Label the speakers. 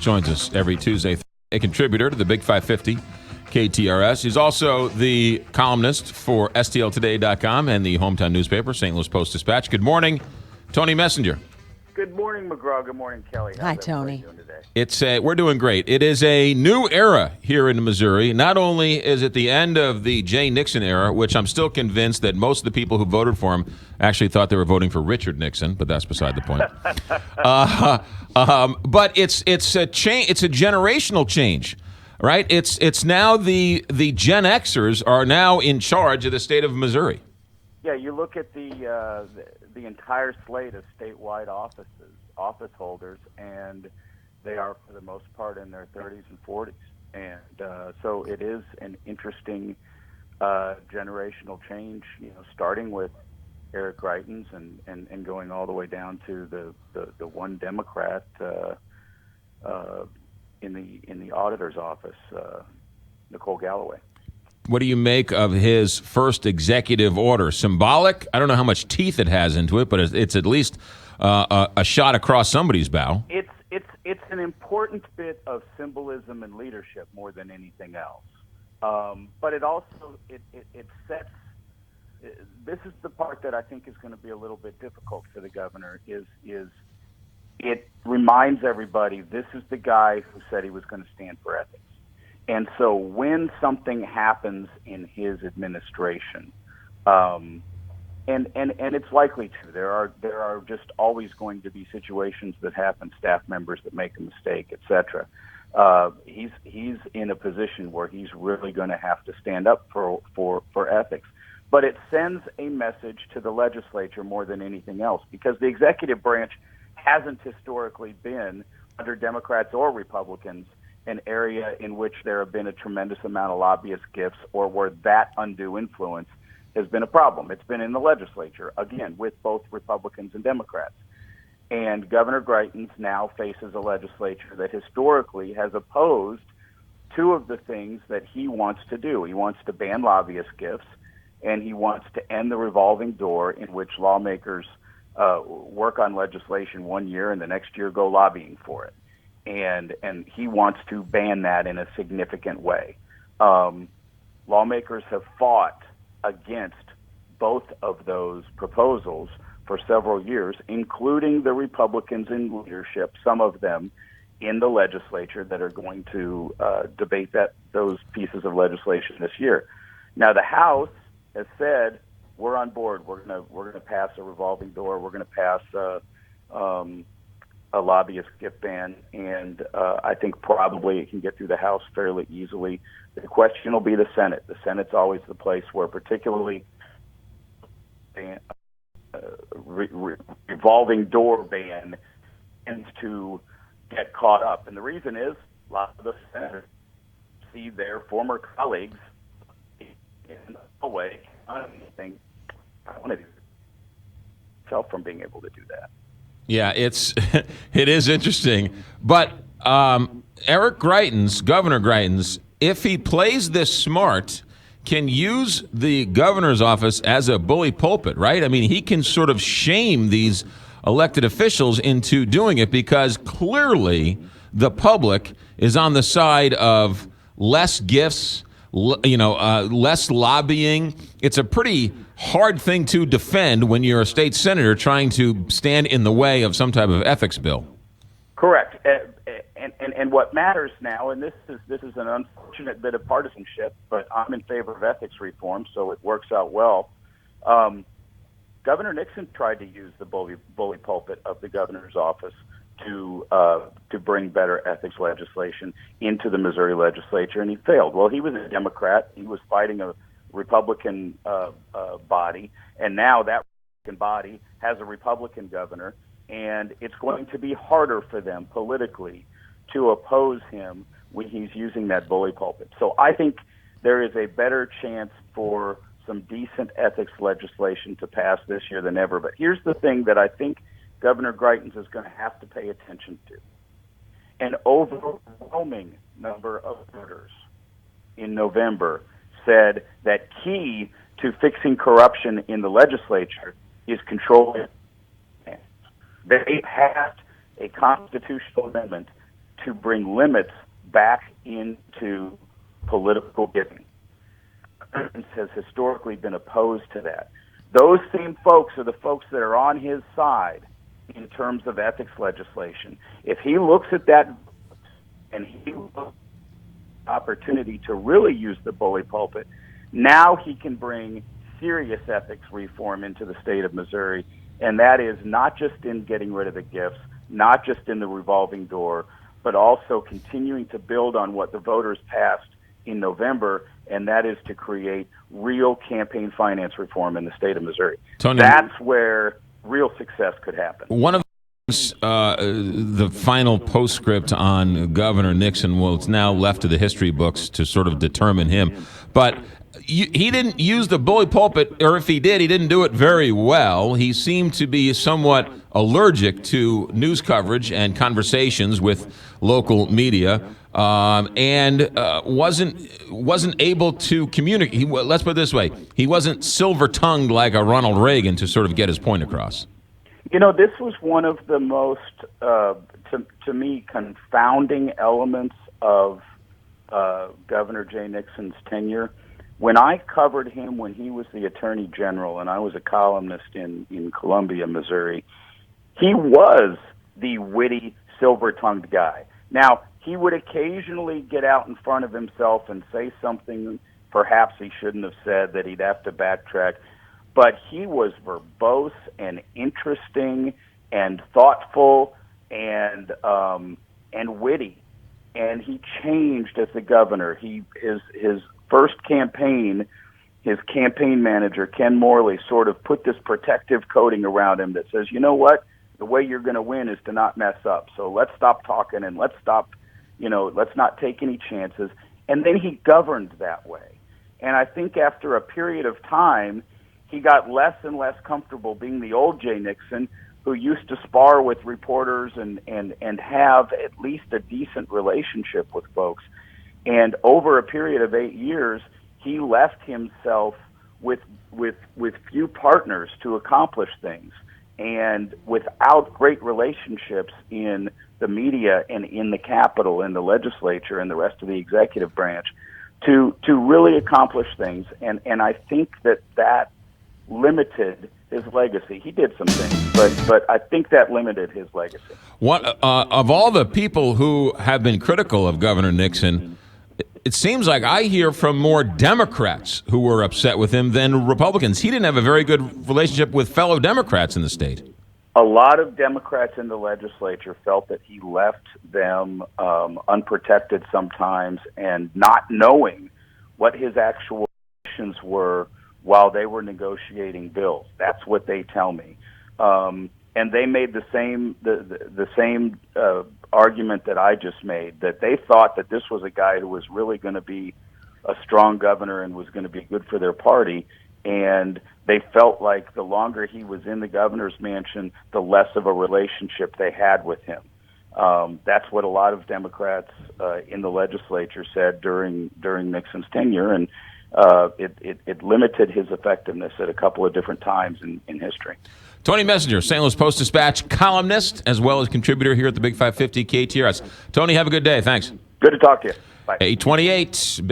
Speaker 1: joins us every Tuesday, a contributor to the Big 550 KTRS. He's also the columnist for STLtoday.com and the hometown newspaper, St. Louis Post-Dispatch. Good morning, Tony Messenger.
Speaker 2: Good morning, McGraw. Good morning, Kelly.
Speaker 3: Hi, Tony.
Speaker 1: We're doing great. It is a new era here in Missouri. Not only is it the end of the Jay Nixon era, which I'm still convinced that most of the people who voted for him actually thought they were voting for Richard Nixon, but that's beside the point. But it's a change. It's a generational change, right? It's now the Gen Xers are now in charge of the state of Missouri.
Speaker 2: Yeah, you look at the entire slate of statewide office holders, and they are, for the most part, in their 30s and 40s. And so it is an interesting generational change, starting with Eric Greitens and going all the way down to the one Democrat in the auditor's office, Nicole Galloway.
Speaker 1: What do you make of his first executive order? Symbolic? I don't know how much teeth it has into it, but it's at least a shot across somebody's bow.
Speaker 2: It's an important bit of symbolism and leadership more than anything else. But it also it sets. This is the part that I think is going to be a little bit difficult for the governor. Is it reminds everybody this is the guy who said he was going to stand for ethics. And so when something happens in his administration, and it's likely to, there are just always going to be situations that happen, staff members that make a mistake, etc. He's in a position where he's really going to have to stand up for ethics. But it sends a message to the legislature more than anything else, because the executive branch hasn't historically been, under Democrats or Republicans, an area in which there have been a tremendous amount of lobbyist gifts, or where that undue influence has been a problem. It's been in the legislature, again, with both Republicans and Democrats. And Governor Greitens now faces a legislature that historically has opposed two of the things that he wants to do. He wants to ban lobbyist gifts, and he wants to end the revolving door in which lawmakers work on legislation one year and the next year go lobbying for it. And he wants to ban that in a significant way. Lawmakers have fought against both of those proposals for several years, including the Republicans in leadership, some of them in the legislature that are going to debate those pieces of legislation this year. Now, the House has said, we're on board. We're gonna pass a revolving door. We're going to pass a lobbyist gift ban, and I think probably it can get through the House fairly easily. The question will be the Senate. The Senate's always the place where particularly revolving door ban tends to get caught up. And the reason is lots of the senators see their former colleagues in a way anything. I want to do myself from being able to do that.
Speaker 1: Yeah, it is interesting. But Eric Greitens, Governor Greitens, if he plays this smart, can use the governor's office as a bully pulpit, right? I mean, he can sort of shame these elected officials into doing it, because clearly the public is on the side of less gifts, less lobbying. It's a pretty hard thing to defend when you're a state senator trying to stand in the way of some type of ethics bill.
Speaker 2: Correct. And what matters now, and this is an unfortunate bit of partisanship, but I'm in favor of ethics reform, so it works out well. Governor Nixon tried to use the bully pulpit of the governor's office to bring better ethics legislation into the Missouri legislature, and he failed. Well, he was a Democrat. He was fighting a Republican body, and now that Republican body has a Republican governor, and it's going to be harder for them politically to oppose him when he's using that bully pulpit. So I think there is a better chance for some decent ethics legislation to pass this year than ever. But here's the thing that I think Governor Greitens is going to have to pay attention to. An overwhelming number of voters in November said that key to fixing corruption in the legislature is controlling. They passed a constitutional amendment to bring limits back into political giving. Has historically been opposed to that. Those same folks are the folks that are on his side in terms of ethics legislation. If he looks at that and he looks at the opportunity to really use the bully pulpit, now he can bring serious ethics reform into the state of Missouri, and that is not just in getting rid of the gifts, not just in the revolving door, but also continuing to build on what the voters passed in November, and that is to create real campaign finance reform in the state of Missouri.
Speaker 1: Tony,
Speaker 2: that's where real success could happen.
Speaker 1: One of the final postscript on Governor Nixon, well, it's now left to the history books to sort of determine him, but he didn't use the bully pulpit, or if he did, he didn't do it very well. He seemed to be somewhat allergic to news coverage and conversations with local media, and wasn't able to communicate. Let's put it this way: he wasn't silver-tongued like a Ronald Reagan to sort of get his point across.
Speaker 2: You know, this was one of the most, to me, confounding elements of Governor Jay Nixon's tenure. When I covered him when he was the Attorney General and I was a columnist in Columbia, Missouri, he was the witty, silver-tongued guy. Now, he would occasionally get out in front of himself and say something perhaps he shouldn't have said, that he'd have to backtrack. But he was verbose and interesting and thoughtful and witty. And he changed as the governor. His first campaign, his campaign manager, Ken Morley, sort of put this protective coating around him that says, you know what? The way you're going to win is to not mess up. So let's stop talking and let's not take any chances. And then he governed that way. And I think after a period of time, he got less and less comfortable being the old Jay Nixon, who used to spar with reporters and have at least a decent relationship with folks. And over a period of 8 years, he left himself with few partners to accomplish things, and without great relationships in the media and in the Capitol and the legislature and the rest of the executive branch to really accomplish things. And I think that limited his legacy. He did some things, but I think that limited his legacy.
Speaker 1: What of all the people who have been critical of Governor Nixon, it seems like I hear from more Democrats who were upset with him than Republicans. He didn't have a very good relationship with fellow Democrats in the state.
Speaker 2: A lot of Democrats in the legislature felt that he left them unprotected sometimes, and not knowing what his actual actions were while they were negotiating bills. That's what they tell me. And they made the same argument that I just made, that they thought that this was a guy who was really going to be a strong governor and was going to be good for their party, and they felt like the longer he was in the governor's mansion, the less of a relationship they had with him. That's what a lot of Democrats in the legislature said during Nixon's tenure, and it limited his effectiveness at a couple of different times in history.
Speaker 1: Tony Messenger, St. Louis Post-Dispatch columnist, as well as contributor here at the Big 550 KTRS. Tony, have a good day. Thanks.
Speaker 2: Good to talk to you. Bye.
Speaker 1: 828. Big